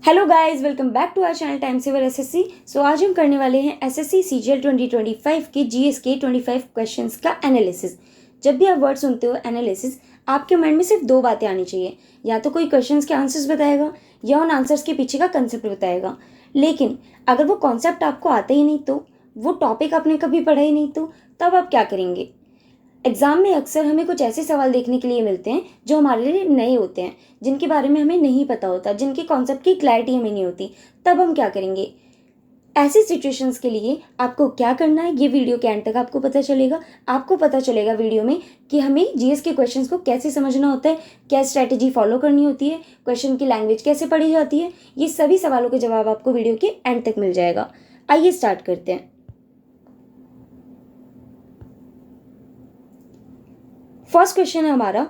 Hello guys, welcome back to our channel time saver SSC. So आज हम करने वाले हैं एसएससी सीजीएल 2025 के जीएस के 25 क्वेश्चंस का एनालिसिस। जब भी आप वर्ड सुनते हो एनालिसिस, आपके माइंड में सिर्फ दो बातें आनी चाहिए, या तो कोई क्वेश्चंस के आंसर्स बताएगा या उन आंसर्स के पीछे का कंसेप्ट बताएगा। लेकिन अगर वो कॉन्सेप्ट आपको आता ही नहीं, तो वो टॉपिक आपने कभी पढ़ा ही नहीं, तो तब आप क्या करेंगे। एग्जाम में अक्सर हमें कुछ ऐसे सवाल देखने के लिए मिलते हैं जो हमारे लिए नए होते हैं, जिनके बारे में हमें नहीं पता होता, जिनके कॉन्सेप्ट की क्लैरिटी हमें नहीं होती। तब हम क्या करेंगे। ऐसी सिचुएशंस के लिए आपको क्या करना है, ये वीडियो के एंड तक आपको पता चलेगा। आपको पता चलेगा वीडियो में कि हमें जीएस के क्वेश्चंस को कैसे समझना होता है, क्या स्ट्रैटेजी फॉलो करनी होती है, क्वेश्चन की लैंग्वेज कैसे पढ़ी जाती है। ये सभी सवालों के जवाब आपको वीडियो के एंड तक मिल जाएगा। आइए स्टार्ट करते हैं। फर्स्ट क्वेश्चन है हमारा,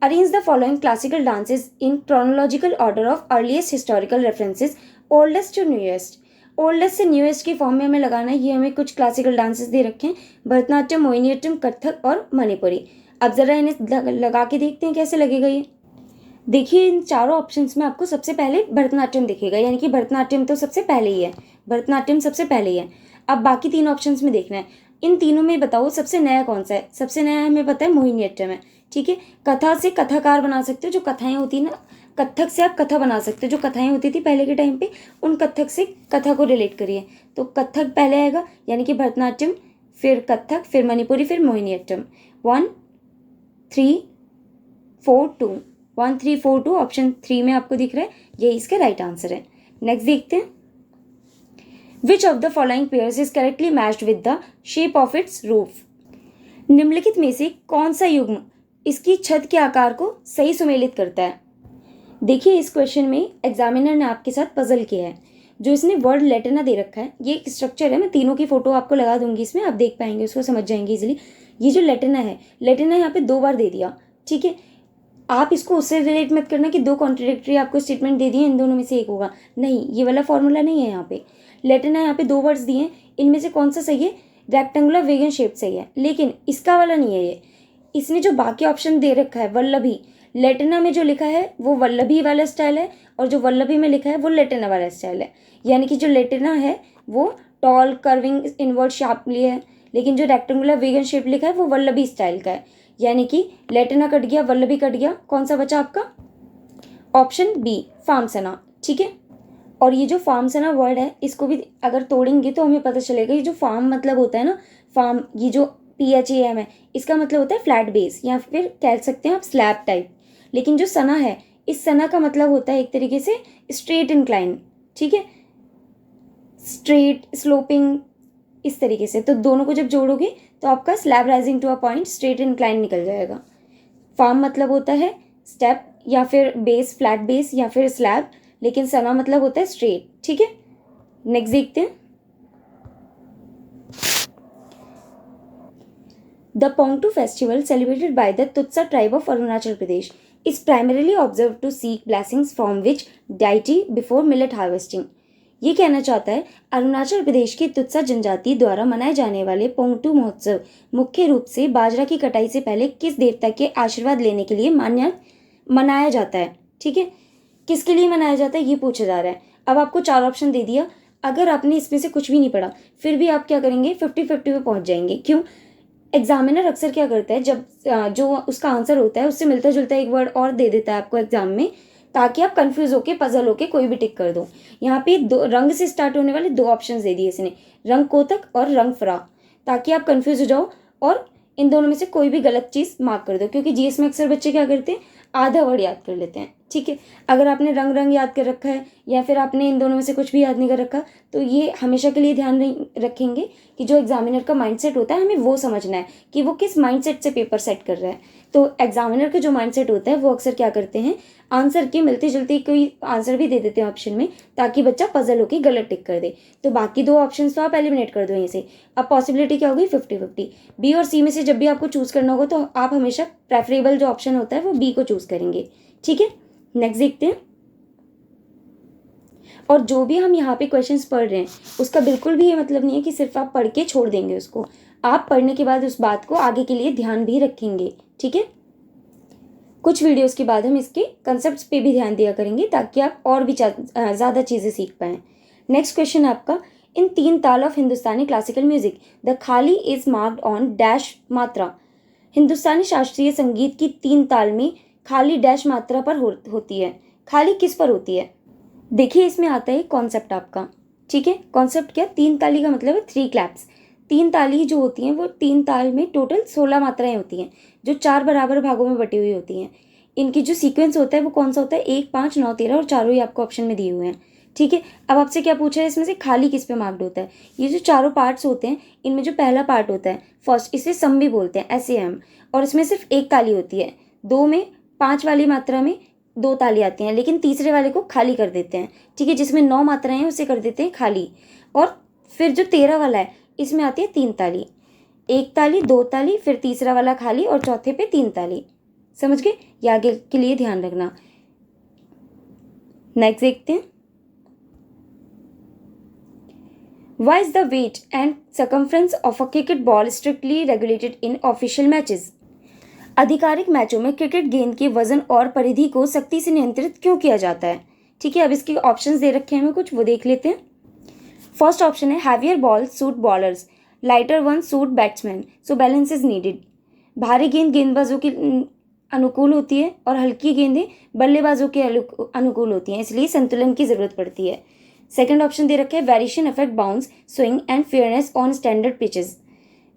arrange the following classical dances in chronological order of earliest historical references, oldest to newest. Oldest से न्यूएस्ट की फॉर्म में हमें लगाना है। ये हमें कुछ क्लासिकल डांसेस दे रखे हैं, भरतनाट्यम, मोहिनीअट्टम, कथक और मणिपुरी। अब जरा इन्हें लगा के देखते हैं कैसे लगेगा ये। देखिए, इन चारों ऑप्शंस में आपको सबसे पहले भरतनाट्यम दिखेगा, यानी कि भरतनाट्यम तो सबसे पहले ही है। भरतनाट्यम सबसे पहले ही है। अब बाकी तीन ऑप्शंस में देखना है, इन तीनों में बताओ सबसे नया कौन सा है। सबसे नया हमें पता है मोहिनीअट्टम है, ठीक है। कथा से कथाकार बना सकते हो, जो कथाएं होती है ना, कथक से आप कथा बना सकते हो। जो कथाएं होती थी पहले के टाइम पे, उन कथक से कथा को रिलेट करिए। तो कथक पहले आएगा, यानी कि भरतनाट्यम, फिर कथक, फिर मणिपुरी, फिर मोहिनीअट्टम। 1 3 4 2 1 3 4 2 ऑप्शन 3 में आपको दिख रहा है, यही इसका राइट आंसर है। नेक्स्ट देखते हैं, which of the following pairs is correctly matched with the shape of its roof. निम्नलिखित में से कौन सा युग्म इसकी छत के आकार को सही सुमेलित करता है। देखिए, इस क्वेश्चन में एग्जामिनर ने आपके साथ पजल किया है। जो इसने वर्ड लेटेना दे रखा है, ये एक स्ट्रक्चर है। मैं तीनों की फोटो आपको लगा दूंगी, इसमें आप देख पाएंगे, उसको समझ जाएंगे इजिली। ये जो लेटेना है, लेटेना यहाँ पे 2 बार दे दिया, ठीक है। आप इसको उससे रिलेट मत करना कि 2 कॉन्ट्रडिक्टरी आपको स्टेटमेंट दे दिए, इन दोनों में से एक होगा। नहीं, ये वाला फॉर्मूला नहीं है यहाँ पे। लेटेना यहाँ पे 2 वर्ड्स दिए हैं, इनमें से कौन सा सही है, रेक्टेंगुलर वेगन शेप सही है, लेकिन इसका वाला नहीं है ये। इसने जो बाकी ऑप्शन दे रखा है वल्लभी, लेटेना में जो लिखा है वो वल्लभी वाला स्टाइल है, और जो वल्लभी में लिखा है वो लेटेना वाला स्टाइल है। यानी कि जो लेटेना है वो टॉल कर्विंग इनवर्ड शार्पली है, लेकिन जो रेक्टेंगुलर वेगन शेप लिखा है वो वल्लभी स्टाइल का है। यानी कि लेटेना कट गया, वल्लभी कट गया, कौन सा बचा आपका, ऑप्शन बी, फार्मसना, ठीक है। और ये जो फार्मसना वर्ड है, इसको भी अगर तोड़ेंगे तो हमें पता चलेगा, ये जो फार्म मतलब होता है ना, फार्म, ये जो PHAM है, इसका मतलब होता है फ्लैट बेस, या फिर कह सकते हैं आप स्लैब टाइप। लेकिन जो सना है, इस सना का मतलब होता है एक तरीके से स्ट्रेट इंक्लाइन, ठीक है, स्ट्रेट स्लोपिंग, इस तरीके से। तो दोनों को जब जोड़ोगे तो आपका slab rising to a point straight incline निकल जाएगा। फार्म मतलब होता है स्टेप, या फिर बेस, फ्लैट बेस, या फिर स्लैब, लेकिन सना मतलब होता है स्ट्रेट, ठीक है। नेक्स्ट देखते हैं, the Pongtu festival celebrated by the Tutsa tribe of Arunachal Pradesh is primarily observe to seek blessings from which deity before millet harvesting. ये कहना चाहता है, अरुणाचल प्रदेश की तुत्सा जनजाति द्वारा मनाए जाने वाले पोंगटू महोत्सव मुख्य रूप से बाजरा की कटाई से पहले किस देवता के आशीर्वाद लेने के लिए मनाया जाता है, ठीक है। किसके लिए मनाया जाता है ये पूछा जा रहा है। अब आपको 4 ऑप्शन दे दिया, अगर आपने इसमें से कुछ भी नहीं पढ़ा, फिर भी आप क्या करेंगे, 50-50 पे पहुंच जाएंगे। क्यों, एग्जामिनर अक्सर क्या करता है, जब जो उसका आंसर होता है उससे मिलता जुलता एक वर्ड और दे देता है आपको एग्जाम में, ताकि आप कंफ्यूज होके, पजल होके कोई भी टिक कर दो। यहाँ पे 2 रंग से स्टार्ट होने वाले 2 ऑप्शन दे दिए इसने, रंग कोतक और रंग फरा, ताकि आप कंफ्यूज हो जाओ और इन दोनों में से कोई भी गलत चीज मार्क कर दो। क्योंकि जीएस में अक्सर बच्चे क्या करते हैं, आधा वर्ड याद कर लेते हैं, ठीक है। अगर आपने रंग रंग याद कर रखा है, या फिर आपने इन दोनों में से कुछ भी याद नहीं कर रखा, तो ये हमेशा के लिए ध्यान रखेंगे कि जो एग्जामिनर का माइंडसेट होता है, हमें वो समझना है कि वो किस माइंडसेट से पेपर सेट कर रहा है। तो एग्जामिनर का जो माइंडसेट होता है, वो अक्सर क्या करते हैं, आंसर के मिलते जुलते कोई आंसर भी दे देते हैं ऑप्शन में, ताकि बच्चा पजल होकर गलत टिक कर दे। तो बाकी 2 ऑप्शन तो आप एलिमिनेट कर दो यहीं से। अब पॉसिबिलिटी क्या होगी, 50-50। बी और सी में से जब भी आपको चूज करना होगा, तो आप हमेशा प्रेफरेबल जो ऑप्शन होता है वो बी को चूज करेंगे, ठीक है। नेक्स्ट देखते हैं, और जो भी हम यहाँ पे क्वेश्चंस पढ़ रहे हैं, उसका बिल्कुल भी ये मतलब नहीं है कि सिर्फ आप पढ़ के छोड़ देंगे उसको। आप पढ़ने के बाद उस बात को आगे के लिए ध्यान भी रखेंगे, ठीक है। कुछ वीडियोस के बाद हम इसके कंसेप्ट्स पे भी ध्यान दिया करेंगे ताकि आप और भी ज़्यादा चीज़ें सीख पाएँ। नेक्स्ट क्वेश्चन है आपका, इन 3 ताल of Hindustani classical music the खाली इज मार्क्ड ऑन डैश मात्रा। हिंदुस्तानी शास्त्रीय संगीत की 3 ताल में खाली डैश मात्रा पर होती है। खाली किस पर होती है? देखिए इसमें आता है कॉन्सेप्ट आपका, ठीक है। कॉन्सेप्ट क्या? 3 ताली का मतलब है 3 क्लैप्स। 3 ताली जो होती हैं वो 3 ताल में टोटल 16 मात्राएं होती हैं जो 4 बराबर भागों में बटी हुई होती हैं। इनकी जो सीक्वेंस होता है वो कौन सा होता है? 1, 5, 9, 13 और चारों ही आपको ऑप्शन में दिए हुए हैं, ठीक है। अब आपसे क्या पूछा है इसमें से खाली किस पे मार्क्ड होता है? ये जो चारों पार्ट्स होते हैं इनमें जो पहला पार्ट होता है फर्स्ट, इसे सम भी बोलते हैं, SAM, और इसमें सिर्फ एक ताली होती है। 2 में 5 वाली मात्रा में 2 ताली आती हैं, लेकिन तीसरे वाले को खाली कर देते हैं, ठीक है। जिसमें 9 मात्राएं हैं उसे कर देते हैं खाली। और फिर जो 13 वाला है इसमें आती है 3 ताली, 1 ताली, 2 ताली, फिर तीसरा वाला खाली और चौथे पे 3 ताली। समझ गए? ये आगे के लिए ध्यान रखना। नेक्स्ट देखते हैं, Why is the weight and circumference of a cricket ball strictly regulated in official matches? आधिकारिक मैचों में क्रिकेट गेंद के वजन और परिधि को सख्ती से नियंत्रित क्यों किया जाता है? ठीक है, अब इसके ऑप्शंस दे रखे हैं हमें कुछ, वो देख लेते हैं। फर्स्ट ऑप्शन है heavier ball suit bowlers, lighter one suit batsman, so balance is needed. भारी गेंद गेंदबाजों के अनुकूल होती है और हल्की गेंदें बल्लेबाजों के अनुकूल होती हैं, इसलिए संतुलन की जरूरत पड़ती है। सेकंड ऑप्शन दे रखे हैं variation affect bounce swing and fairness on standard pitches.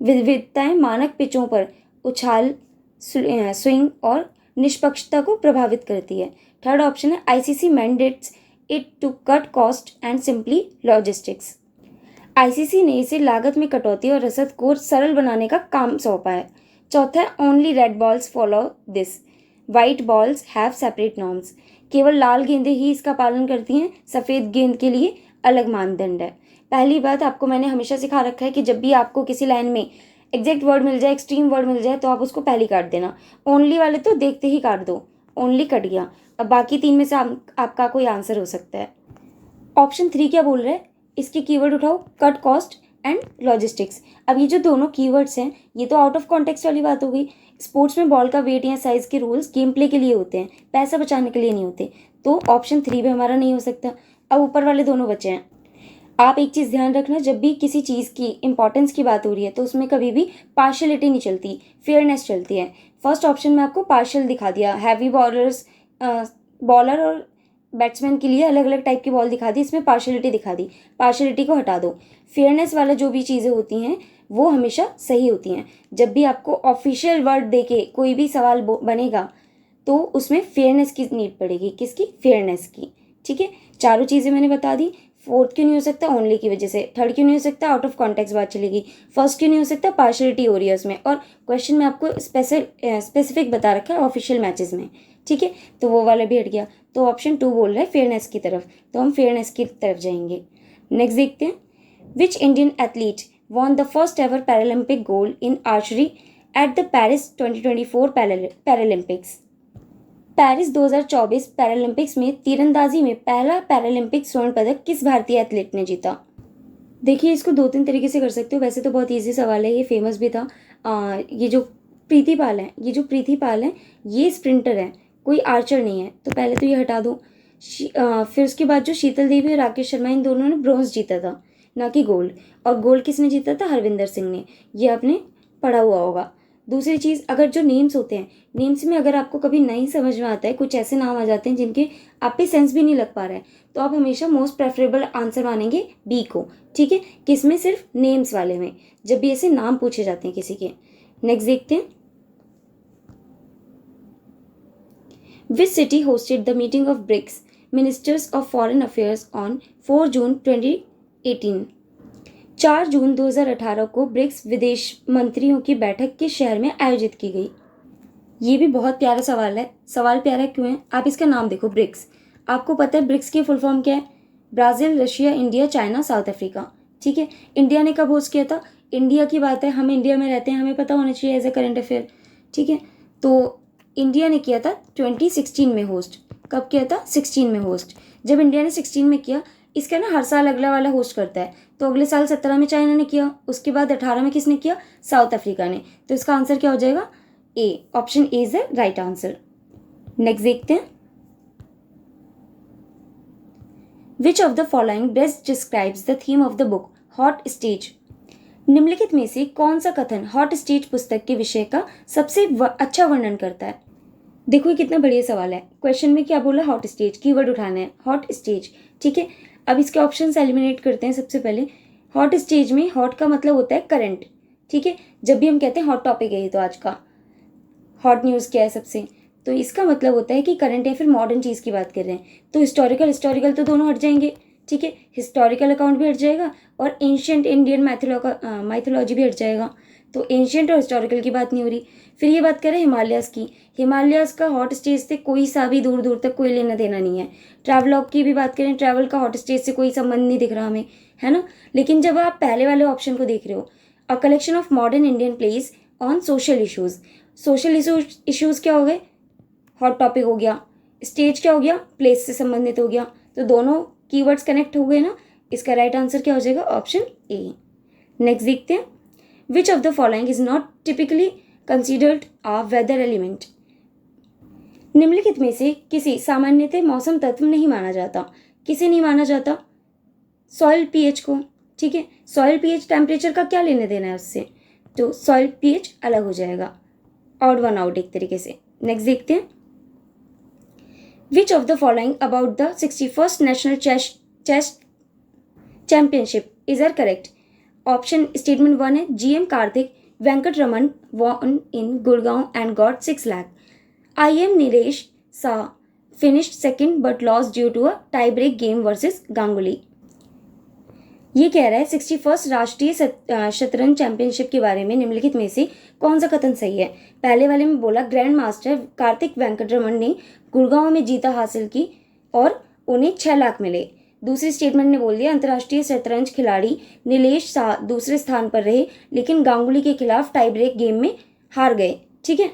विविधताएं मानक पिचों पर उछाल, स्विंग और निष्पक्षता को प्रभावित करती है। थर्ड ऑप्शन है ICC mandates it to cut cost and simply logistics. ICC ने इसे लागत में कटौती और रसद को सरल बनाने का काम सौंपा है। चौथा है only red balls follow this, white balls have separate norms. केवल लाल गेंदें ही इसका पालन करती हैं, सफ़ेद गेंद के लिए अलग मानदंड है। पहली बात, आपको मैंने हमेशा सिखा रखा है कि जब भी आपको किसी लाइन में एग्जैक्ट वर्ड मिल जाए, एक्सट्रीम वर्ड मिल जाए, तो आप उसको पहले काट देना। ओनली वाले तो देखते ही काट दो, ओनली कट गया। अब बाकी 3 में से आपका कोई आंसर हो सकता है। ऑप्शन 3 क्या बोल रहा है? इसके कीवर्ड उठाओ, कट कॉस्ट एंड लॉजिस्टिक्स। अब ये जो दोनों कीवर्ड्स हैं ये तो आउट ऑफ कॉन्टेक्स्ट वाली बात हो गई। स्पोर्ट्स में बॉल का वेट या साइज के रूल्स गेम प्ले के लिए होते हैं, पैसा बचाने के लिए नहीं होते, तो ऑप्शन 3 भी हमारा नहीं हो सकता। अब ऊपर वाले दोनों बचे हैं। आप एक चीज़ ध्यान रखना, जब भी किसी चीज़ की इंपॉर्टेंस की बात हो रही है तो उसमें कभी भी पार्शियलिटी नहीं चलती, फेयरनेस चलती है। फर्स्ट ऑप्शन में आपको पार्शियल दिखा दिया, हैवी बॉलर्स बॉलर और बैट्समैन के लिए अलग अलग टाइप की बॉल दिखा दी, इसमें पार्शियलिटी दिखा दी। पार्शियलिटी को हटा दो। फेयरनेस वाला जो भी चीज़ें होती हैं वो हमेशा सही होती हैं। जब भी आपको ऑफिशियल वर्ड देके कोई भी सवाल बनेगा तो उसमें फेयरनेस की नीड पड़ेगी। किसकी? फेयरनेस की, ठीक है। चारों चीज़ें मैंने बता दी। फोर्थ क्यों नहीं हो सकता? ओनली की वजह से। थर्ड क्यों नहीं हो सकता? आउट ऑफ कॉन्टेक्स्ट बात चलेगी। फर्स्ट क्यों नहीं हो सकता? पार्शियलिटी हो रही है उसमें, और क्वेश्चन में आपको स्पेसिफिक बता रखा है ऑफिशियल मैचेस में, ठीक है, तो वो वाला भी हट गया। तो ऑप्शन 2 बोल रहा है फेयरनेस की तरफ, तो हम फेयरनेस की तरफ जाएंगे। नेक्स्ट देखते हैं, which Indian athlete won the first ever Paralympic gold in archery at the Paris 2024 Paralympics। Paris 2024 Paralympics में तीरंदाजी में पहला पैरालंपिक स्वर्ण पदक किस भारतीय एथलीट ने जीता? देखिए इसको 2-3 तरीके से कर सकते हो, वैसे तो बहुत इजी सवाल है, ये फेमस भी था। ये जो प्रीति पाल है ये स्प्रिंटर है, कोई आर्चर नहीं है, तो पहले तो ये हटा दो। फिर उसके बाद जो शीतल देवी और राकेश शर्मा, इन दोनों ने ब्रॉन्ज जीता था, ना कि गोल्ड। और गोल्ड किसने जीता था? हरविंदर सिंह ने, ये आपने पढ़ा हुआ होगा। दूसरी चीज़, अगर जो नेम्स होते हैं, नेम्स में अगर आपको कभी नहीं समझ में आता है, कुछ ऐसे नाम आ जाते हैं जिनके आप पे सेंस भी नहीं लग पा रहा है, तो आप हमेशा मोस्ट प्रेफरेबल आंसर मानेंगे बी को, ठीक है। किसमें? सिर्फ नेम्स वाले में, जब भी ऐसे नाम पूछे जाते हैं किसी के। नेक्स्ट देखते हैं, which city hosted the meeting of BRICS ministers of foreign affairs on 4 जून 2018। 4 जून 2018 को ब्रिक्स विदेश मंत्रियों की बैठक किस शहर में आयोजित की गई? ये भी बहुत प्यारा सवाल है। सवाल प्यारा क्यों है? आप इसका नाम देखो, ब्रिक्स। आपको पता है ब्रिक्स की फुल फॉर्म क्या है? Brazil, Russia, India, China, south Africa, ठीक है। इंडिया ने कब होस्ट किया था? इंडिया की बात है, हम इंडिया में रहते हैं, हमें पता होना चाहिए एज ए करेंट अफेयर, ठीक है। तो इंडिया ने किया था 2016 में होस्ट। कब किया था? 16 में होस्ट। जब इंडिया ने 16 में किया, इसका ना हर साल अगला वाला होस्ट करता है, तो अगले साल 17 में चाइना ने किया, उसके बाद 18 में किसने किया? साउथ अफ्रीका ने। तो इसका आंसर क्या हो जाएगा? A. Option A is the right answer. Next देखते हैं, which of the following best describes the theme of the book hot stage. निम्नलिखित में से कौन सा कथन हॉट स्टेज पुस्तक के विषय का सबसे अच्छा वर्णन करता है। देखो ये कितना बढ़िया सवाल है। क्वेश्चन में क्या बोला, हॉट स्टेज, कीवर्ड उठाना है हॉट स्टेज, ठीक है। अब इसके ऑप्शंस एलिमिनेट करते हैं। सबसे पहले हॉट स्टेज में हॉट का मतलब होता है करंट, ठीक है। जब भी हम कहते हैं हॉट टॉपिक है ये तो आज का, हॉट न्यूज़ क्या है सबसे, तो इसका मतलब होता है कि करंट या फिर मॉडर्न चीज़ की बात कर रहे हैं। तो हिस्टोरिकल तो दोनों हट जाएंगे, ठीक है। हिस्टोरिकल अकाउंट भी हट जाएगा और एंशियंट इंडियन माइथोलॉजी भी हट जाएगा। तो एंशियंट और हिस्टोरिकल की बात नहीं हो रही। फिर ये बात करें हिमालयस की, हिमालयस का हॉट स्टेज से कोई सा भी दूर दूर तक कोई लेना देना नहीं है। ट्रैवलॉग की भी बात करें, ट्रैवल का हॉट स्टेज से कोई संबंध नहीं दिख रहा हमें, है ना। लेकिन जब आप पहले वाले ऑप्शन को देख रहे हो, a collection of modern Indian place on social issues, social issues क्या हो गए, हॉट टॉपिक हो गया। स्टेज क्या हो गया, प्लेस से संबंधित हो गया। तो दोनों कीवर्ड्स कनेक्ट हो गए ना। इसका राइट आंसर क्या हो जाएगा, ऑप्शन ए। नेक्स्ट देखते हैं, which of the following is not typically considered a weather element. निम्नलिखित में से किसी सामान्यतः मौसम तत्व नहीं माना जाता। किसे नहीं माना जाता, सॉइल पीएच को, ठीक है। सॉइल पीएच टेम्परेचर का क्या लेने देना है उससे, तो सॉइल पीएच अलग हो जाएगा, ऑड वन आउट एक तरीके से। नेक्स्ट देखते हैं, which of the following about the 61st national chess championship is are correct. Option statement 1 है, GM Karthik Venkataraman won in Gurgaon and got 6 lakh. IM Nilesh Shah finished second but lost due to a tie-break game versus Ganguly. ये कह रहा है 61st राष्ट्रीय शतरंज championship के बारे में निम्नलिखित में से कौन सा कथन सही है। पहले वाले में बोला ग्रैंड मास्टर कार्तिक वेंकटरमन ने गुड़गांव में जीता हासिल की और उन्हें 6 लाख मिले। दूसरी स्टेटमेंट ने बोल दिया अंतर्राष्ट्रीय शतरंज खिलाड़ी नीलेश शाह दूसरे स्थान पर रहे लेकिन गांगुली के खिलाफ टाई ब्रेक गेम में हार गए, ठीक है।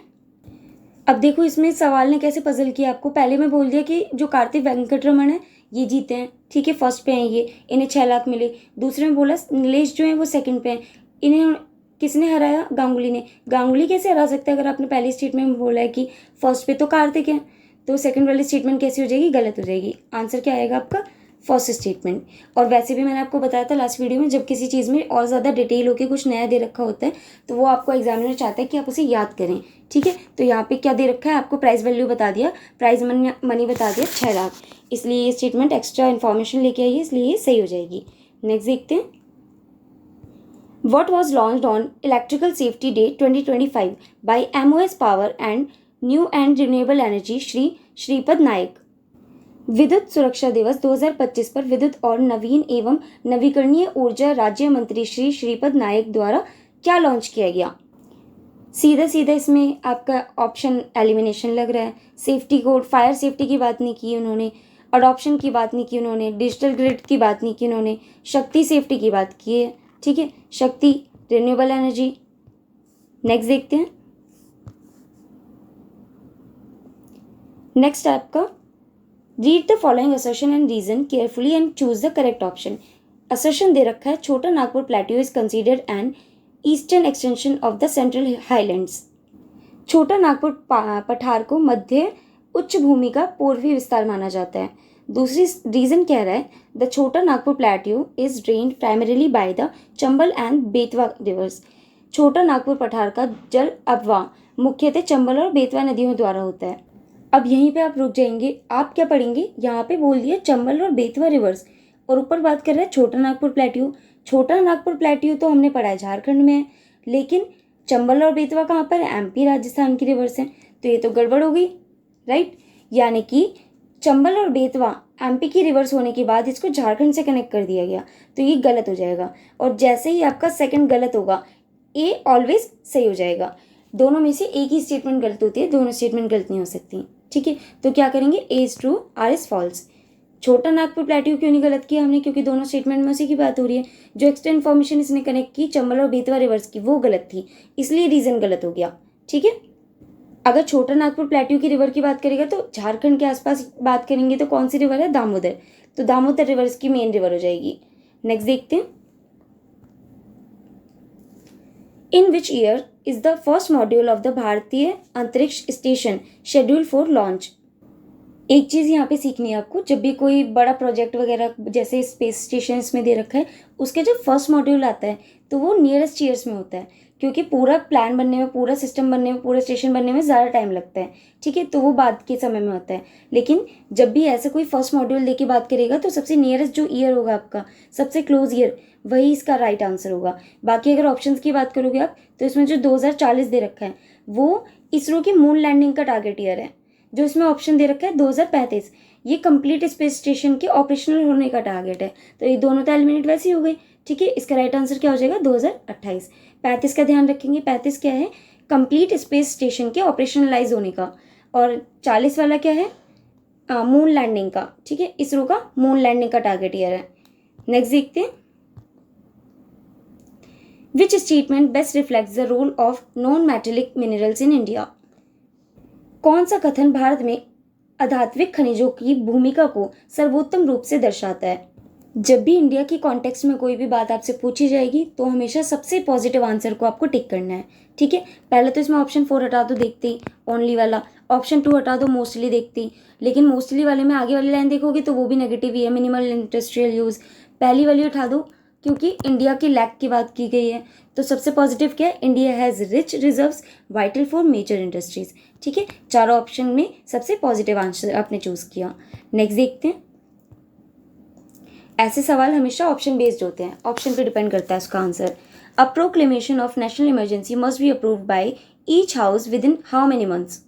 अब देखो इसमें सवाल ने कैसे पजल किया आपको। पहले मैं बोल दिया कि जो कार्तिक वेंकटरमन है ये जीते हैं, ठीक है, फर्स्ट पे हैं ये, इन्हें 6 लाख मिले। दूसरे में बोला नीलेश जो है वो सेकंड पे हैं, इन्हें किसने हराया, गांगुली ने। गांगुली कैसे हरा सकता है अगर आपने पहली स्टेटमेंट में बोला है कि फर्स्ट पे तो कार्तिक है, तो सेकंड वाली स्टेटमेंट कैसी हो जाएगी, गलत हो जाएगी। आंसर क्या आएगा आपका, फर्स्ट स्टेटमेंट। और वैसे भी मैंने आपको बताया था लास्ट वीडियो में, जब किसी चीज़ में और ज़्यादा डिटेल होकर कुछ नया दे रखा होता है तो वो आपको एग्जामिनर चाहता है कि आप उसे याद करें, ठीक है। तो यहाँ पे क्या दे रखा है आपको, प्राइस वैल्यू बता दिया, प्राइज मनी बता दिया 6 लाख, इसलिए ये स्टेटमेंट एक्स्ट्रा इन्फॉर्मेशन लेके आई है, इसलिए ये सही हो जाएगी। नेक्स्ट देखते हैं, What was launched on Electrical Safety Day 2025 by MOS Power and New and Renewable Energy Shri Shripad Naik. विद्युत सुरक्षा दिवस 2025 पर विद्युत और नवीन एवं नवीकरणीय ऊर्जा राज्य मंत्री श्री श्रीपद नायक द्वारा क्या लॉन्च किया गया। सीधा सीधा इसमें आपका ऑप्शन एलिमिनेशन लग रहा है। सेफ्टी कोड, फायर सेफ्टी की बात नहीं की उन्होंने, अडॉप्शन की बात नहीं की उन्होंने, डिजिटल ग्रिड की बात नहीं की उन्होंने, शक्ति सेफ्टी की बात की है, ठीक है, शक्ति, रिन्यूएबल एनर्जी। नेक्स्ट देखते हैं, नेक्स्ट आपका read the following assertion and reason carefully and choose the correct option. Assertion दे रखा है Chota Nagpur plateau is considered an eastern extension of the central highlands. Chota Nagpur पठार को मध्य उच्च भूमि का पूर्वी विस्तार माना जाता है। दूसरी रीजन कह रहा है द छोटा Nagpur plateau is drained primarily by the Chambal and Betwa reverse. छोटा नागपुर पठार का जल अपवाह मुख्यतः चंबल और बेतवा नदियों द्वारा होता है। अब यहीं पे आप रुक जाएंगे, आप क्या पढ़ेंगे, यहाँ पे बोल दिया चंबल और बेतवा रिवर्स और ऊपर बात कर रहा है छोटा नागपुर प्लेट्यू। छोटा नागपुर प्लेट्यू तो हमने पढ़ा है झारखंड में है, लेकिन चंबल और बेतवा कहाँ पर है, एमपी राजस्थान की रिवर्स है, तो ये तो गड़बड़ हो गई, राइट। यानी कि चंबल और बेतवा एमपी की रिवर्स होने के बाद इसको झारखंड से कनेक्ट कर दिया गया, तो ये गलत हो जाएगा। और जैसे ही आपका सेकंड गलत होगा, ए ऑलवेज सही हो जाएगा। दोनों में से एक ही स्टेटमेंट गलत होती है, दोनों स्टेटमेंट गलत नहीं हो सकती, ठीक है। तो क्या करेंगे, A is true, R is false. Chota Nagpur plateau क्यों नहीं गलत किया हमने, क्योंकि दोनों स्टेटमेंट में उसी की बात हो रही है। जो एक्स्ट्रा इन्फॉर्मेशन इसने कनेक्ट की चंबल और बेतवा रिवर्स की, वो गलत थी, इसलिए रीजन गलत हो गया, ठीक है। अगर छोटा नागपुर प्लेट्यू की रिवर की बात करेगा तो झारखंड के आसपास बात करेंगे तो कौन सी रिवर है, दामोदर, तो दामोदर रिवर की मेन रिवर हो जाएगी। नेक्स्ट देखते हैं, in which year is the first module of the Bharatiya Antariksh station schedule for launch. एक चीज़ यहाँ पे सीखनी है आपको, जब भी कोई बड़ा प्रोजेक्ट वगैरह जैसे स्पेस स्टेशन इसमें दे रखा है, उसके जो फर्स्ट मॉड्यूल आता है तो वो नियरेस्ट ईयर्स में होता है, क्योंकि पूरा प्लान बनने में, पूरा सिस्टम बनने में, पूरा स्टेशन बनने में ज़्यादा टाइम लगता है, ठीक है, तो वो बाद के समय में होता है। लेकिन जब भी ऐसा कोई फर्स्ट मॉड्यूल दे के बात करेगा तो सबसे नियरेस्ट जो ईयर होगा आपका, सबसे क्लोज ईयर, वही इसका राइट आंसर होगा। बाकी अगर ऑप्शंस की बात करोगे आप, तो इसमें जो 2040 दे रखा है वो इसरो की मून लैंडिंग का टारगेट ईयर है। जो इसमें ऑप्शन दे रखा है 2035, ये कंप्लीट स्पेस स्टेशन के ऑपरेशनल होने का टारगेट है। तो ये दोनों तो एलिमिनेट वैसे ही हो गए, ठीक है। इसका राइट आंसर क्या हो जाएगा? 2028। 35 का ध्यान रखेंगे, 35 क्या है? कंप्लीट स्पेस स्टेशन के ऑपरेशनलाइज होने का। और 40 वाला क्या है? मून लैंडिंग का, ठीक है, इसरो का मून लैंडिंग का टारगेट ईयर है। नेक्स्ट देखते हैं, which statement best reflects the role of non metallic minerals in India. कौन सा कथन भारत में अधात्विक खनिजों की भूमिका को सर्वोत्तम रूप से दर्शाता है? जब भी इंडिया की कॉन्टेक्स्ट में कोई भी बात आपसे पूछी जाएगी तो हमेशा सबसे पॉजिटिव आंसर को आपको टिक करना है, ठीक है। पहले तो इसमें ऑप्शन 4 हटा दो देखते ही, ओनली वाला। ऑप्शन 2 हटा दो, मोस्टली देखते ही। लेकिन मोस्टली वाले में आगे वाली लाइन देखोगे तो वो भी नेगेटिव ही है, मिनिमल इंडस्ट्रियल यूज़। पहली वाली उठा दो क्योंकि इंडिया की लैक की बात की गई है। तो सबसे पॉजिटिव क्या है? India has rich reserves vital for major industries, ठीक है। चारों ऑप्शन में सबसे पॉजिटिव आंसर आपने चूज किया। नेक्स्ट देखते हैं, ऐसे सवाल हमेशा ऑप्शन बेस्ड होते हैं, ऑप्शन पे डिपेंड करता है उसका answer. A proclamation of national emergency must be approved by each house with in how many months.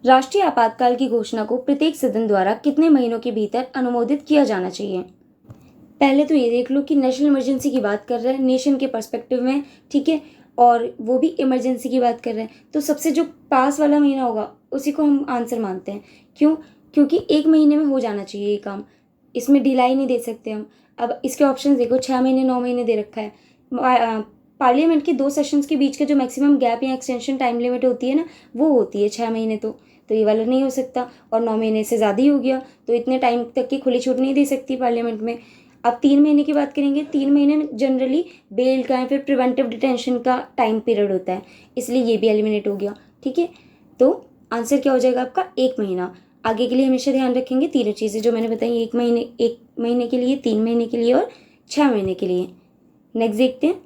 राष्ट्रीय आपातकाल की घोषणा को प्रत्येक सदन द्वारा कितने महीनों के भीतर अनुमोदित किया जाना चाहिए? पहले तो ये देख लो कि नेशनल इमरजेंसी की बात कर रहा है, नेशन के पर्सपेक्टिव में, ठीक है, और वो भी इमरजेंसी की बात कर रहे हैं, तो सबसे जो पास वाला महीना होगा उसी को हम आंसर मानते हैं। क्यों? क्योंकि 1 महीने में हो जाना चाहिए ये काम, इसमें ढिलाई नहीं दे सकते हम। अब इसके ऑप्शन देखो, 6 महीने, 9 महीने दे रखा है। पार्लियामेंट के 2 सेशंस के बीच का जो मैक्सिमम गैप या एक्सटेंशन टाइम लिमिट होती है ना, वो होती है 6 महीने। तो ये वाला नहीं हो सकता, और 9 महीने से ज़्यादा ही हो गया, तो इतने टाइम तक की खुली छूट नहीं दे सकती पार्लियामेंट में। अब 3 महीने की बात करेंगे, 3 महीने जनरली बेल का या फिर प्रिवेंटिव डिटेंशन का टाइम पीरियड होता है, इसलिए ये भी एलिमिनेट हो गया, ठीक है। तो आंसर क्या हो जाएगा आपका? 1 महीना। आगे के लिए हमेशा ध्यान रखेंगे तीनों चीज़ें जो मैंने बताई, 1 महीने के लिए, 3 महीने के लिए और 6 महीने के लिए। नेक्स्ट देखते हैं,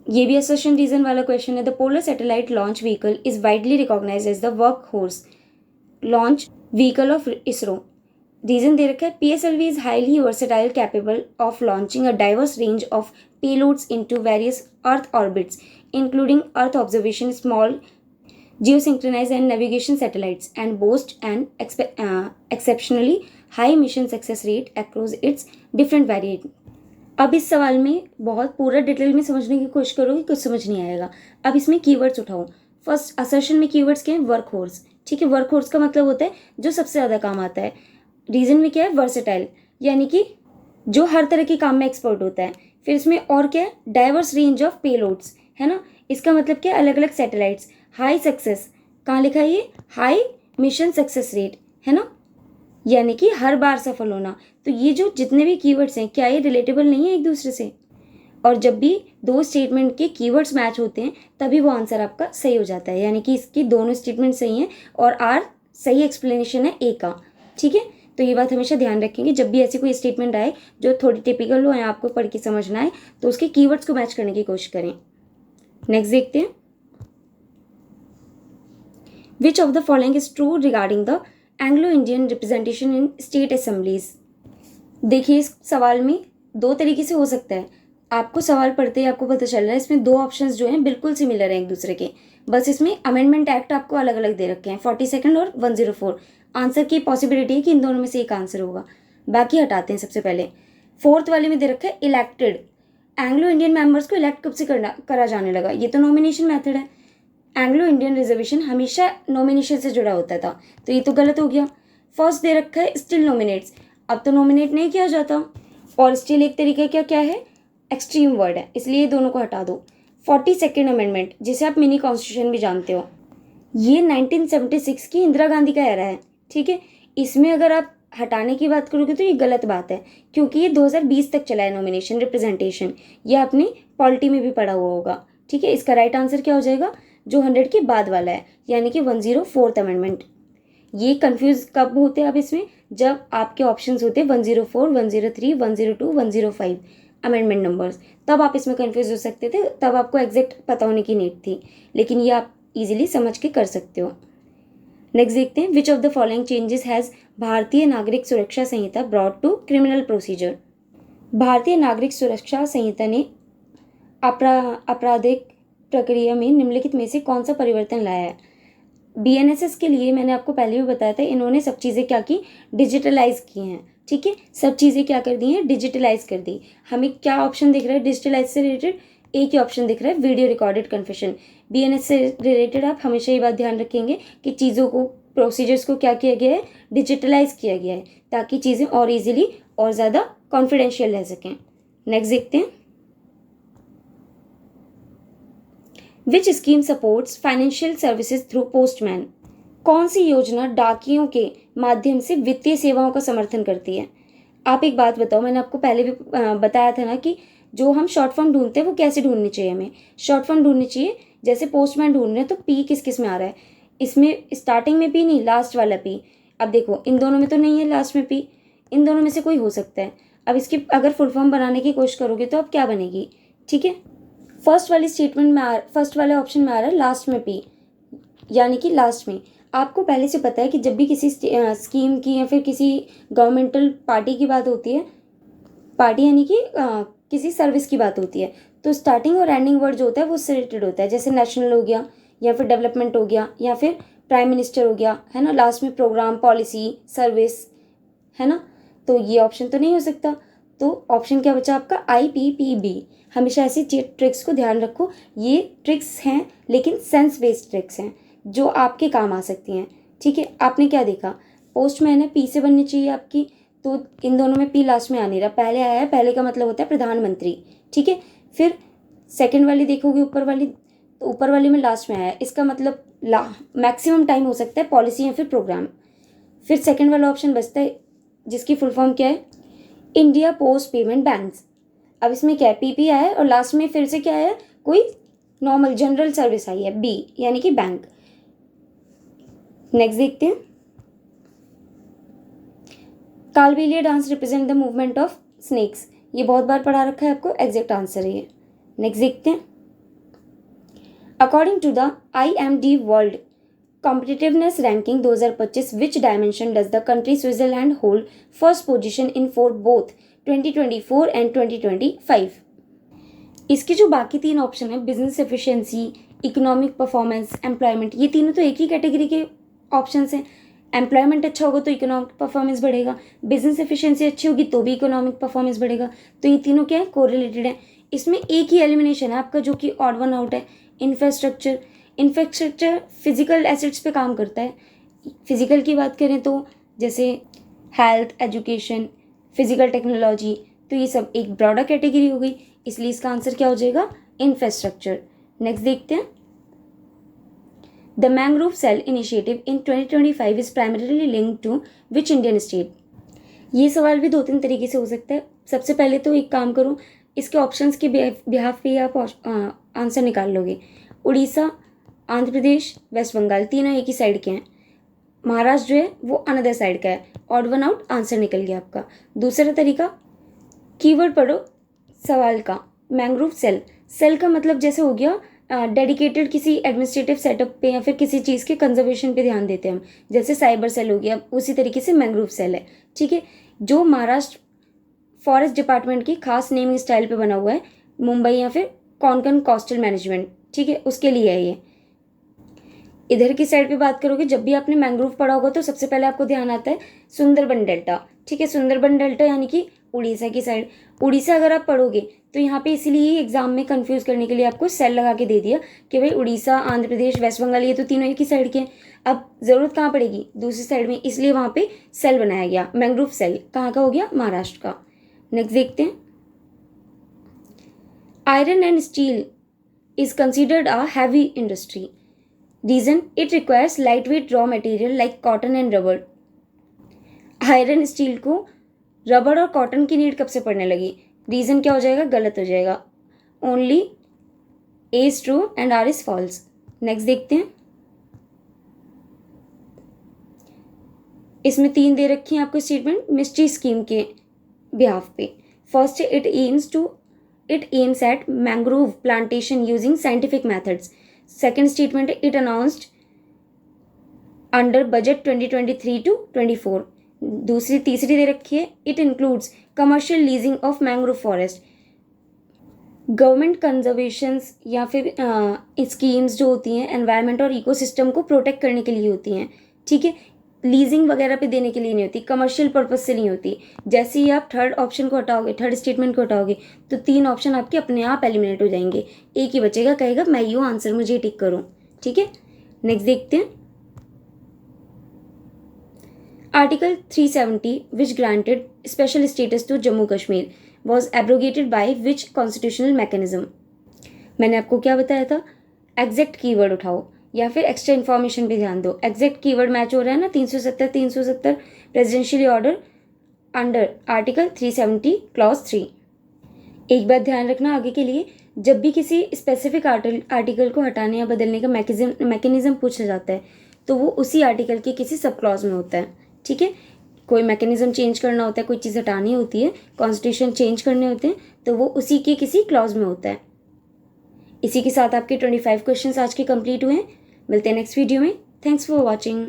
ये भी असर्शन रीजन वाला क्वेश्चन है। The polar satellite launch vehicle is widely recognize as the work horse launch vehicle of ISRO. Reason दे रखा है, PSLV is highly versatile capable of launching a diverse range of payloads into various earth orbits including earth observation, small geosynchronous and navigation satellites, and boast an exceptionally high mission success rate across its different variant। अब इस सवाल में बहुत पूरा detail में समझने की कोशिश करोगे, कुछ समझ नहीं आएगा। अब इसमें कीवर्ड्स उठाओ। फर्स्ट असर्शन में कीवर्ड्स क्या है? वर्क होर्स, ठीक है। वर्क होर्स का मतलब होता है जो सबसे ज़्यादा काम आता है। रीजन में क्या है? वर्सेटाइल, यानी कि जो हर तरह के काम में एक्सपर्ट होता है। फिर इसमें और क्या है? डाइवर्स रेंज ऑफ पेलोड्स, है ना। इसका मतलब क्या? अलग अलग सैटेलाइट्स। हाई सक्सेस, कहाँ लिखा है ये? हाई मिशन सक्सेस रेट, है ना, यानी कि हर बार सफल होना। तो ये जो जितने भी कीवर्ड्स हैं, क्या ये रिलेटेबल नहीं है एक दूसरे से? और जब भी दो स्टेटमेंट के कीवर्ड्स मैच होते हैं तभी वो आंसर आपका सही हो जाता है, यानी कि इसकी दोनों स्टेटमेंट सही हैं और आर सही एक्सप्लेनेशन है ए का, ठीक है। तो ये बात हमेशा ध्यान रखेंगे, जब भी ऐसी कोई स्टेटमेंट आए जो थोड़ी टिपिकल हो या आपको पढ़ के समझना आए तो उसके कीवर्ड्स को मैच करने की कोशिश करें। नेक्स्ट देखते हैं, which of the following is true regarding the Anglo Indian representation in state assemblies. देखिए, इस सवाल में दो तरीके से हो सकता है। आपको सवाल पढ़ते ही आपको पता चल रहा है इसमें दो ऑप्शंस जो हैं बिल्कुल सिमिलर हैं एक दूसरे के, बस इसमें अमेंडमेंट एक्ट आपको अलग अलग दे रखे हैं, 42 और 104। आंसर की पॉसिबिलिटी है कि इन दोनों में से एक आंसर होगा। बाकी हटाते हैं। सबसे पहले फोर्थ वाले में दे रखा है इलेक्टेड। एंग्लो इंडियन मेंबर्स को इलेक्ट कब से करा जाने लगा? ये तो नॉमिनेशन मेथड है। एंग्लो इंडियन रिजर्वेशन हमेशा नॉमिनेशन से जुड़ा होता था, तो ये तो गलत हो गया। फर्स्ट दे रखा है स्टिल नॉमिनेट्स, अब तो नॉमिनेट नहीं किया जाता, और स्टिल एक तरीके का क्या है? एक्सट्रीम वर्ड है, इसलिए दोनों को हटा दो। 42nd अमेंडमेंट, जिसे आप मिनी कॉन्स्टिट्यूशन भी जानते हो, ये 1976 की इंदिरा गांधी का एरा है, ठीक है। इसमें अगर आप हटाने की बात करोगे तो ये गलत बात है, क्योंकि ये 2020 तक चला है नॉमिनेशन रिप्रेजेंटेशन। ये आपने पॉलिटी में भी पढ़ा हुआ होगा, ठीक है, इसका राइट आंसर क्या हो जाएगा, जो 100 के बाद वाला है, यानी कि 104th अमेंडमेंट। ये कंफ्यूज कब होते हैं अब इसमें, जब आपके ऑप्शंस होते हैं 104, 103, 102, 105 अमेंडमेंट नंबर्स, तब आप इसमें कंफ्यूज हो सकते थे, तब आपको एग्जैक्ट पता होने की नीड थी, लेकिन ये आप इजीली समझ के कर सकते हो। नेक्स्ट देखते हैं, which of the following changes has भारतीय नागरिक सुरक्षा संहिता ब्रॉट टू क्रिमिनल प्रोसीजर। भारतीय नागरिक सुरक्षा संहिता ने आपराधिक प्रक्रिया में निम्नलिखित में से कौन सा परिवर्तन लाया है। BNSS के लिए मैंने आपको पहले भी बताया था, इन्होंने सब चीज़ें क्या की, डिजिटलाइज की हैं। ठीक है, सब चीज़ें क्या कर दी हैं, डिजिटलाइज कर दी। हमें क्या ऑप्शन दिख रहा है डिजिटलाइज से रिलेटेड, एक ही ऑप्शन दिख रहा है, वीडियो रिकॉर्डेड कन्फेशन। BNSS से रिलेटेड आप हमेशा ये बात ध्यान रखेंगे कि चीज़ों को, प्रोसीजर्स को क्या किया गया है, डिजिटलाइज किया गया है, ताकि चीज़ें और इजीली और ज़्यादा कॉन्फिडेंशियल रह सकें। नेक्स्ट देखते हैं, विच scheme supports financial services through postman. कौन सी योजना डाकियों के माध्यम से वित्तीय सेवाओं का समर्थन करती है। आप एक बात बताओ, मैंने आपको पहले भी बताया था ना कि जो हम शॉर्ट फॉर्म ढूंढते हैं वो कैसे ढूंढनी चाहिए, हमें शॉर्ट फॉर्म ढूंढनी चाहिए। जैसे पोस्टमैन ढूंढ रहे हैं तो पी किस किस में आ रहा है, इसमें स्टार्टिंग में पी नहीं, लास्ट वाला पी। अब देखो इन दोनों में तो नहीं है लास्ट में पी, इन दोनों में से कोई हो सकता है। अब इसकी अगर फुल फॉर्म बनाने की कोशिश करोगे तो अब क्या बनेगी, ठीक है, फर्स्ट वाली स्टेटमेंट में फर्स्ट वाले ऑप्शन में आ रहा है लास्ट में पी, यानी कि लास्ट में। आपको पहले से पता है कि जब भी किसी स्कीम की या फिर किसी गवर्नमेंटल पार्टी की बात होती है, पार्टी यानी कि किसी सर्विस की बात होती है, तो स्टार्टिंग और एंडिंग वर्ड जो होता है वो उससे रिलेटेड होता है। जैसे नेशनल हो गया, या फिर डेवलपमेंट हो गया, या फिर प्राइम मिनिस्टर हो गया, है ना, लास्ट में प्रोग्राम, पॉलिसी, सर्विस, है ना। तो ये ऑप्शन तो नहीं हो सकता, तो ऑप्शन क्या बचा आपका, IPPB। हमेशा ऐसी ट्रिक्स को ध्यान रखो, ये ट्रिक्स हैं लेकिन सेंस बेस्ड ट्रिक्स हैं जो आपके काम आ सकती हैं। ठीक है, आपने क्या देखा, पोस्टमैन है, पी से बननी चाहिए आपकी, तो इन दोनों में पी लास्ट में आ नहीं रहा, पहले आया है, पहले का मतलब होता है प्रधानमंत्री। ठीक है, फिर सेकंड वाली देखोगे ऊपर वाली, तो ऊपर वाली में लास्ट में आया है, इसका मतलब मैक्सिमम टाइम हो सकता है पॉलिसी या फिर प्रोग्राम। फिर सेकंड वाला ऑप्शन बचता है जिसकी फुल फॉर्म क्या है, इंडिया पोस्ट पेमेंट बैंक्स। अब इसमें क्या है, PP आया है और लास्ट में फिर से क्या है, कोई नॉर्मल जनरल सर्विस आई है, B यानी कि बैंक। नेक्स्ट देखते हैं, Kalbelia dance represent the movement of snakes. ये बहुत बार पढ़ा रखा है आपको, एग्जैक्ट आंसर है ये। नेक्स्ट देखते हैं, according to the IMD world competitiveness ranking 2025, which dimension does the country Switzerland hold first position in for both 2024 and 2025। इसके जो बाकी तीन ऑप्शन है, business efficiency, economic performance, employment, ये तीनों तो एक ही कैटेगरी के ऑप्शंस हैं। एम्प्लॉयमेंट अच्छा होगा तो इकोनॉमिक परफॉर्मेंस बढ़ेगा, बिजनेस एफिशिएंसी अच्छी होगी तो भी इकोनॉमिक परफॉर्मेंस बढ़ेगा। तो ये तीनों क्या है, कोरिलेटेड है। इसमें एक ही एलिमिनेशन है आपका जो कि ऑड वन आउट है, इंफ्रास्ट्रक्चर। इंफ्रास्ट्रक्चर फिजिकल एसेट्स पे काम करता है। फिजिकल की बात करें तो जैसे हेल्थ, एजुकेशन, फिजिकल टेक्नोलॉजी, तो ये सब एक ब्रॉडर कैटेगरी हो गई, इसलिए इसका आंसर क्या हो जाएगा, इंफ्रास्ट्रक्चर। नेक्स्ट देखते हैं, the mangrove cell initiative in 2025 is primarily linked to which Indian state. ये सवाल भी 2-3 तरीके से हो सकता है। सबसे पहले तो एक काम करो, इसके ऑप्शंस के बिहाफ पे आप आंसर निकाल लोगे। उड़ीसा, आंध्र प्रदेश, वेस्ट बंगाल, तीनों एक ही साइड के हैं। महाराष्ट्र जो है वो अनदर साइड का है, ऑड वन आउट, आंसर निकल गया आपका। दूसरा तरीका, कीवर्ड पढ़ो सवाल का, मैंग्रोव सेल। सेल का मतलब जैसे हो गया डेडिकेटेड किसी एडमिनिस्ट्रेटिव सेटअप पे या फिर किसी चीज़ के कंजर्वेशन पे ध्यान देते हैं हम, जैसे साइबर सेल हो गया, उसी तरीके से मैंग्रोव सेल है। ठीक है, जो महाराष्ट्र फॉरेस्ट डिपार्टमेंट की खास नेमिंग स्टाइल पे बना हुआ है, मुंबई या फिर कोंकण कोस्टल मैनेजमेंट, ठीक है, उसके लिए है ये। इधर की साइड पे बात करोगे, जब भी आपने मैंग्रोव पढ़ा होगा तो सबसे पहले आपको ध्यान आता है सुंदरबन डेल्टा। ठीक है, सुंदरबन डेल्टा यानी कि उड़ीसा की साइड। उड़ीसा अगर आप पढ़ोगे तो यहाँ पे इसीलिए एग्जाम में कंफ्यूज करने के लिए आपको सेल लगा के दे दिया कि भाई उड़ीसा, आंध्र प्रदेश, वेस्ट बंगाल, ये तो तीनों एक ही साइड के हैं। अब जरूरत कहाँ पड़ेगी, दूसरी साइड में, इसलिए वहाँ पे सेल बनाया गया, मैंग्रोव सेल। कहाँ का हो गया, महाराष्ट्र का। नेक्स्ट देखते हैं, iron and steel is considered a heavy industry. Reason, it requires light weight raw material like cotton and rubber. Iron steel को रबर और कॉटन की नीड कब से पड़ने लगी, रीजन क्या हो जाएगा, गलत हो जाएगा। Only A is true and R is false. Next देखते हैं, इसमें 3 दे रखी हैं आपको स्टेटमेंट मिस्ट्री स्कीम के बिहाफ पे। फर्स्ट है it aims at mangrove plantation using scientific methods. Second statement है it announced under budget 2023 to 24। तीसरी दे रखी है it includes commercial leasing of mangrove forest. Government conservations या फिर स्कीम्स जो होती हैं एनवायरनमेंट और इकोसिस्टम को प्रोटेक्ट करने के लिए होती हैं, ठीक है, लीजिंग वगैरह पे देने के लिए नहीं होती, कमर्शियल पर्पज से नहीं होती। जैसे ही आप थर्ड ऑप्शन को हटाओगे, थर्ड स्टेटमेंट को हटाओगे, तो 3 ऑप्शन आपके अपने आप एलिमिनेट हो जाएंगे, एक ही बचेगा, कहेगा मैं यूँ आंसर मुझे टिक करूँ, ठीक है। नेक्स्ट देखते हैं, article 370 which granted special status to Jammu Kashmir was abrogated by which constitutional mechanism. मैंने आपको क्या बताया था, एग्जैक्ट कीवर्ड उठाओ या फिर एक्स्ट्रा इन्फॉर्मेशन पे ध्यान दो। एग्जैक्ट कीवर्ड मैच हो रहा है ना, 370 presidential order under article 370 clause 3। एक बात ध्यान रखना आगे के लिए, जब भी किसी स्पेसिफिक आर्टिकल को हटाने या बदलने का मैकेनिज्म पूछा जाता है तो वो उसी आर्टिकल के किसी सब क्लॉज में होता है, ठीक है। कोई मैकेनिज्म चेंज करना होता है, कोई चीज़ हटानी होती है, कॉन्स्टिट्यूशन चेंज करने होते हैं, तो वो उसी के किसी क्लॉज में होता है। इसी के साथ आपके 25 क्वेश्चंस आज के कंप्लीट हुए हैं। मिलते हैं नेक्स्ट वीडियो में। Thanks for watching.